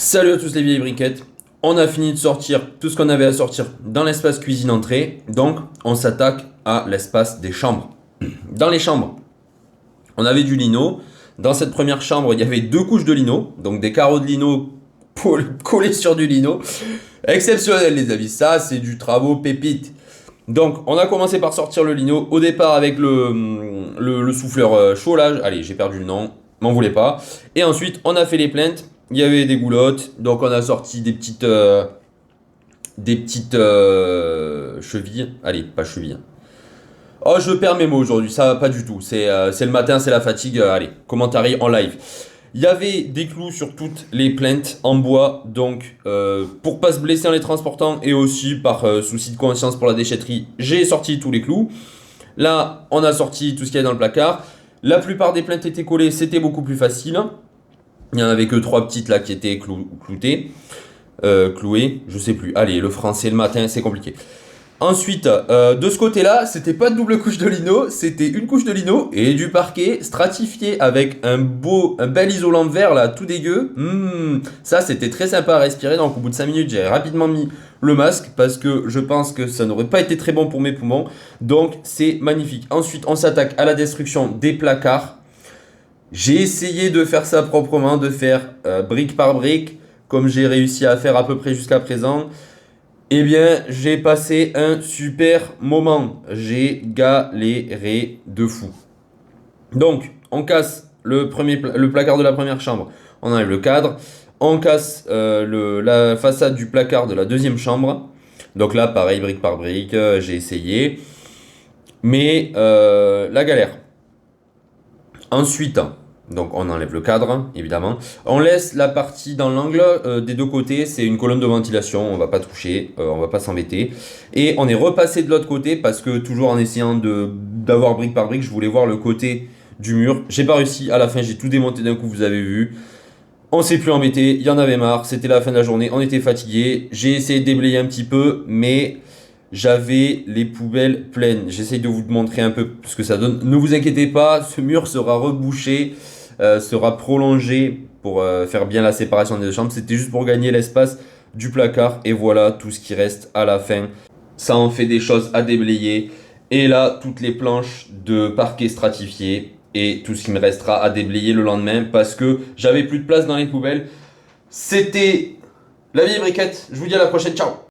Salut à tous les vieilles briquettes. On a fini de sortir tout ce qu'on avait à sortir dans l'espace cuisine entrée. Donc on s'attaque à l'espace des chambres. Dans les chambres, on avait du lino. Dans cette première chambre, il y avait deux couches de lino. Donc des carreaux de lino collés sur du lino. Exceptionnel les amis. Ça c'est du travaux pépite. Donc on a commencé par sortir le lino. Au départ avec le souffleur chaud là. Allez, j'ai perdu le nom. M'en voulez pas. Et ensuite on a fait les plaintes. Il y avait des goulottes, donc on a sorti des petites chevilles. Allez, pas chevilles. Oh, je perds mes mots aujourd'hui, ça va pas du tout. C'est le matin, c'est la fatigue. Allez, commentary en live. Il y avait des clous sur toutes les plaintes en bois, donc pour pas se blesser en les transportant et aussi par souci de conscience pour la déchetterie, j'ai sorti tous les clous. Là, on a sorti tout ce qu'il y a dans le placard. La plupart des plaintes étaient collées, c'était beaucoup plus facile. Il n'y en avait que trois petites là qui étaient clouées, je sais plus. Allez, le français le matin, c'est compliqué. Ensuite, de ce côté-là, c'était pas de double couche de lino, c'était une couche de lino et du parquet stratifié avec un bel isolant vert là, tout dégueu. Ça, c'était très sympa à respirer. Donc, au bout de 5 minutes, j'ai rapidement mis le masque parce que je pense que ça n'aurait pas été très bon pour mes poumons. Donc, c'est magnifique. Ensuite, on s'attaque à la destruction des placards. J'ai essayé de faire ça proprement, de faire brique par brique, comme j'ai réussi à faire à peu près jusqu'à présent. Eh bien, j'ai passé un super moment. J'ai galéré de fou. Donc, on casse le placard de la première chambre. On enlève le cadre. On casse la façade du placard de la deuxième chambre. Donc là, pareil, brique par brique, j'ai essayé. Mais la galère. Ensuite, donc on enlève le cadre, évidemment. On laisse la partie dans l'angle des deux côtés, c'est une colonne de ventilation, on va pas toucher, on va pas s'embêter. Et on est repassé de l'autre côté parce que toujours en essayant d'avoir brique par brique, je voulais voir le côté du mur. J'ai pas réussi, à la fin j'ai tout démonté d'un coup, vous avez vu. On s'est plus embêté, il y en avait marre, c'était la fin de la journée, on était fatigué. J'ai essayé de déblayer un petit peu, mais j'avais les poubelles pleines. J'essaye de vous montrer un peu ce que ça donne. Ne vous inquiétez pas, ce mur sera rebouché, sera prolongé pour faire bien la séparation des deux chambres. C'était juste pour gagner l'espace du placard. Et voilà tout ce qui reste à la fin. Ça en fait des choses à déblayer. Et là, toutes les planches de parquet stratifié. Et tout ce qui me restera à déblayer le lendemain parce que j'avais plus de place dans les poubelles. C'était la vieille briquette. Je vous dis à la prochaine. Ciao!